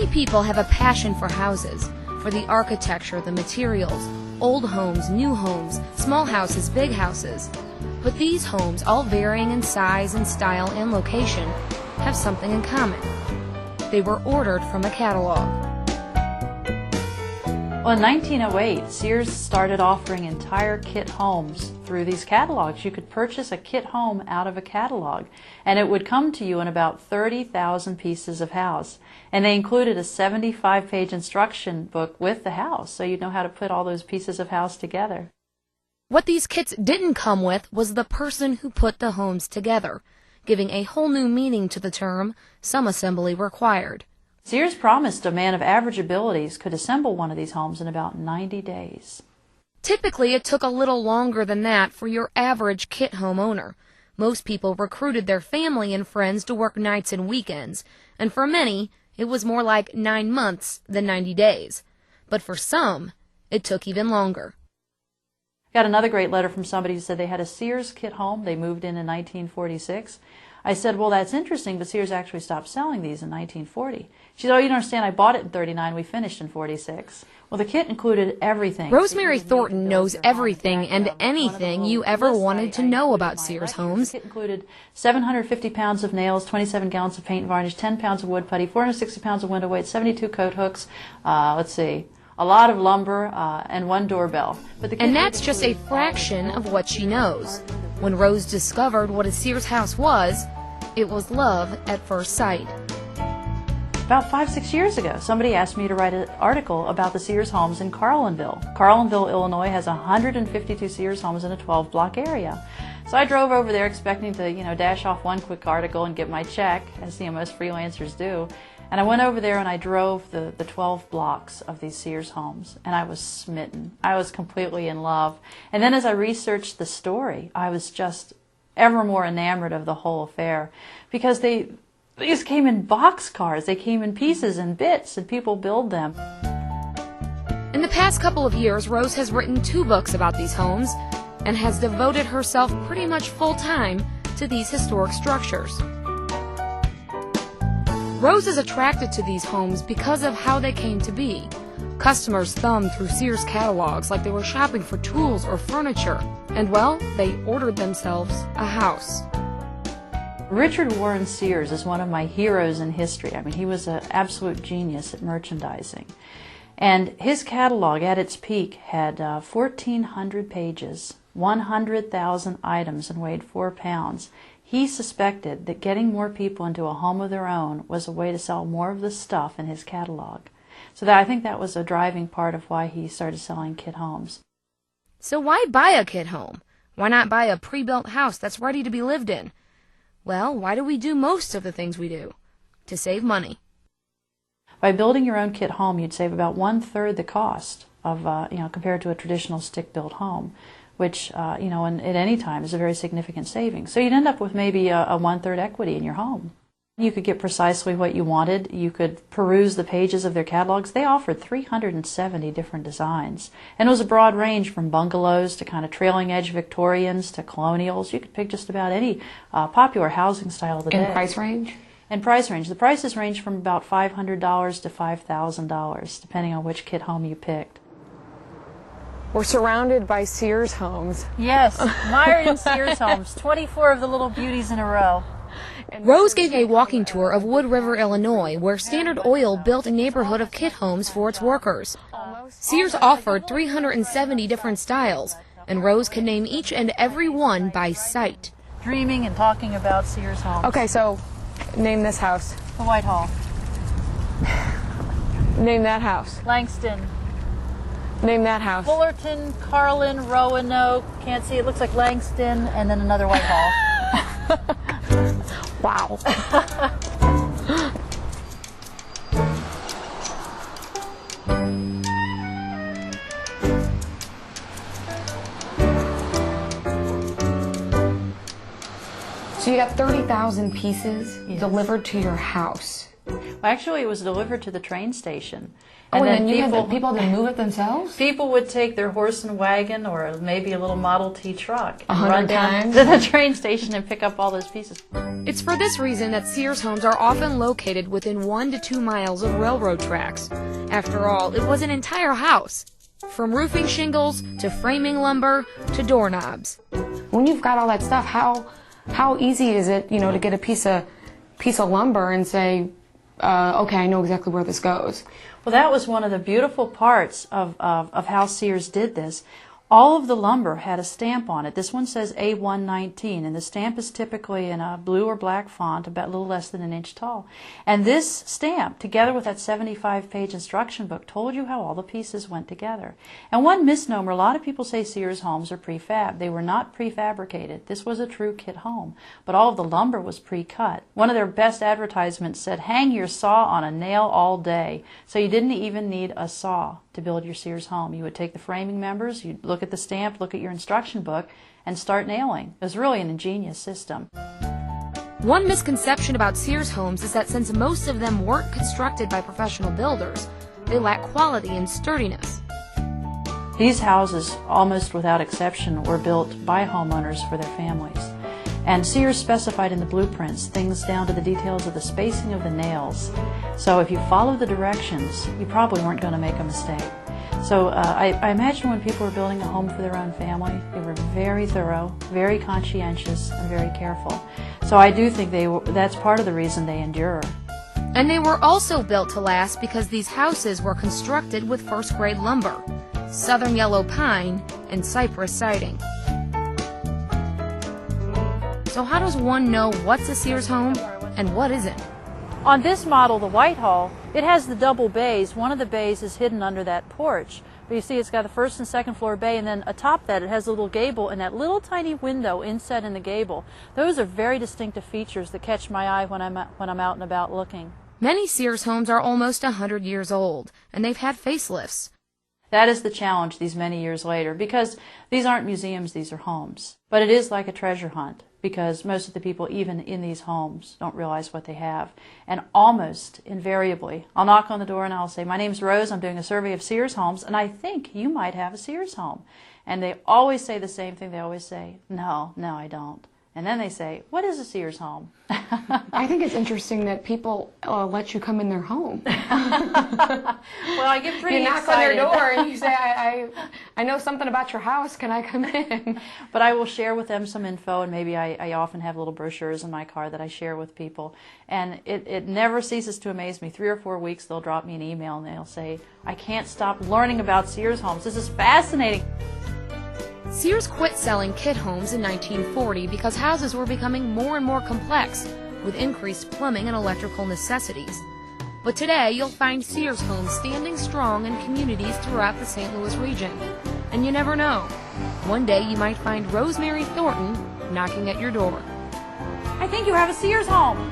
Many people have a passion for houses, for the architecture, the materials, old homes, new homes, small houses, big houses. But these homes, all varying in size and style and location, have something in common. They were ordered from a catalog. Well, in 1908, Sears started offering entire kit homes through these catalogs. You could purchase a kit home out of a catalog, and it would come to you in about 30,000 pieces of house. And they included a 75-page instruction book with the house, so you'd know how to put all those pieces of house together. What these kits didn't come with was the person who put the homes together, giving a whole new meaning to the term, some assembly required. Sears promised a man of average abilities could assemble one of these homes in about 90 days. Typically, it took a little longer than that for your average kit home owner. Most people recruited their family and friends to work nights and weekends, and for many, it was more like 9 months than 90 days. But for some, it took even longer. Got another great letter from somebody who said they had a Sears kit home. They moved in 1946. I said, well, that's interesting, but Sears actually stopped selling these in 1940. She said, oh, you don't understand, I bought it in 39, we finished in 46. Well, the kit included everything. Rosemary Thornton knows everything and anything you ever wanted to know about Sears homes. The kit included 750 pounds of nails, 27 gallons of paint and varnish, 10 pounds of wood putty, 460 pounds of window weight, 72 coat hooks, a lot of lumber, and one doorbell. And that's just a fraction of what she knows. When Rose discovered what a Sears house was, it was love at first sight. About 5-6 years ago, somebody asked me to write an article about the Sears homes in Carlinville. Carlinville, Illinois has 152 Sears homes in a 12-block area. So I drove over there expecting to, dash off one quick article and get my check, as most freelancers do. And I went over there and I drove the 12 blocks of these Sears homes, and I was smitten. I was completely in love. And then as I researched the story, I was just ever more enamored of the whole affair, because they just came in boxcars. They came in pieces and bits, and people build them. In the past couple of years, Rose has written 2 books about these homes and has devoted herself pretty much full-time to these historic structures. Rose is attracted to these homes because of how they came to be. Customers thumbed through Sears catalogs like they were shopping for tools or furniture, and well, they ordered themselves a house. Richard Warren Sears is one of my heroes in history. I mean, he was an absolute genius at merchandising. And his catalog at its peak had 1,400 pages, 100,000 items, and weighed 4 pounds. He suspected that getting more people into a home of their own was a way to sell more of the stuff in his catalog. So I think that was a driving part of why he started selling kit homes. So why buy a kit home? Why not buy a pre-built house that's ready to be lived in? Well, why do we do most of the things we do? To save money. By building your own kit home, you'd save about 1/3 the cost of, compared to a traditional stick-built home, which, at any time is a very significant savings. So you'd end up with maybe a 1/3 equity in your home. You could get precisely what you wanted. You could peruse the pages of their catalogs. They offered 370 different designs. And it was a broad range from bungalows to kind of trailing edge Victorians to colonials. You could pick just about any popular housing style of the day. And price range? And price range. The prices range from about $500 to $5,000, depending on which kit home you picked. We're surrounded by Sears homes. Yes, mired in Sears homes. 24 of the little beauties in a row. Rose gave a walking tour of Wood River, Illinois, where Standard Oil built a neighborhood of kit homes for its workers. Sears offered 370 different styles, and Rose could name each and every one by sight. Dreaming and talking about Sears homes. Okay, so name this house. The Whitehall. Name that house. Langston. Name that house. Fullerton, Carlin, Roanoke. Can't see, it looks like Langston, and then another Whitehall. Wow. So you got 30,000 pieces delivered to your house. Actually, it was delivered to the train station. And then people had to move it themselves? People would take their horse and wagon or maybe a little Model T truck and 100 run down times? to the train station and pick up all those pieces. It's for this reason that Sears homes are often located within 1 to 2 miles of railroad tracks. After all, it was an entire house, from roofing shingles to framing lumber to doorknobs. When you've got all that stuff, how easy is it, to get a piece of lumber and say, okay, I know exactly where this goes? Well, that was one of the beautiful parts of how Sears did this. All of the lumber had a stamp on it. This one says A119, and the stamp is typically in a blue or black font, about a little less than an inch tall. And this stamp, together with that 75-page instruction book, told you how all the pieces went together. And one misnomer, a lot of people say Sears homes are prefab. They were not prefabricated. This was a true kit home, but all of the lumber was pre-cut. One of their best advertisements said, "Hang your saw on a nail all day." So you didn't even need a saw to build your Sears home. You would take the framing members, you'd look at the stamp, look at your instruction book, and start nailing. It was really an ingenious system. One misconception about Sears homes is that since most of them weren't constructed by professional builders, they lack quality and sturdiness. These houses, almost without exception, were built by homeowners for their families. And Sears specified in the blueprints things down to the details of the spacing of the nails. So if you follow the directions, you probably weren't going to make a mistake. So I imagine when people were building a home for their own family, they were very thorough, very conscientious, and very careful. So I do think that's part of the reason they endure. And they were also built to last because these houses were constructed with first-grade lumber, southern yellow pine, and cypress siding. So how does one know what's a Sears home and what isn't? On this model, the Whitehall, it has the double bays. One of the bays is hidden under that porch. But you see it's got the first and second floor bay, and then atop that it has a little gable and that little tiny window inset in the gable. Those are very distinctive features that catch my eye when I'm out and about looking. Many Sears homes are almost 100 years old, and they've had facelifts. That is the challenge these many years later, because these aren't museums, these are homes. But it is like a treasure hunt, because most of the people, even in these homes, don't realize what they have. And almost invariably, I'll knock on the door and I'll say, "My name's Rose, I'm doing a survey of Sears homes, and I think you might have a Sears home." And they always say the same thing. They always say, no, I don't. And then they say, "What is a Sears home?" I think it's interesting that people let you come in their home. Well, I get pretty You knock excited. on their door and you say, I know something about your house. Can I come in? But I will share with them some info, and maybe I often have little brochures in my car that I share with people. And it never ceases to amaze me. 3 or 4 weeks they'll drop me an email and they'll say, "I can't stop learning about Sears homes. This is fascinating." Sears quit selling kit homes in 1940 because houses were becoming more and more complex, with increased plumbing and electrical necessities. But today, you'll find Sears homes standing strong in communities throughout the St. Louis region. And you never know. One day, you might find Rosemary Thornton knocking at your door. "I think you have a Sears home."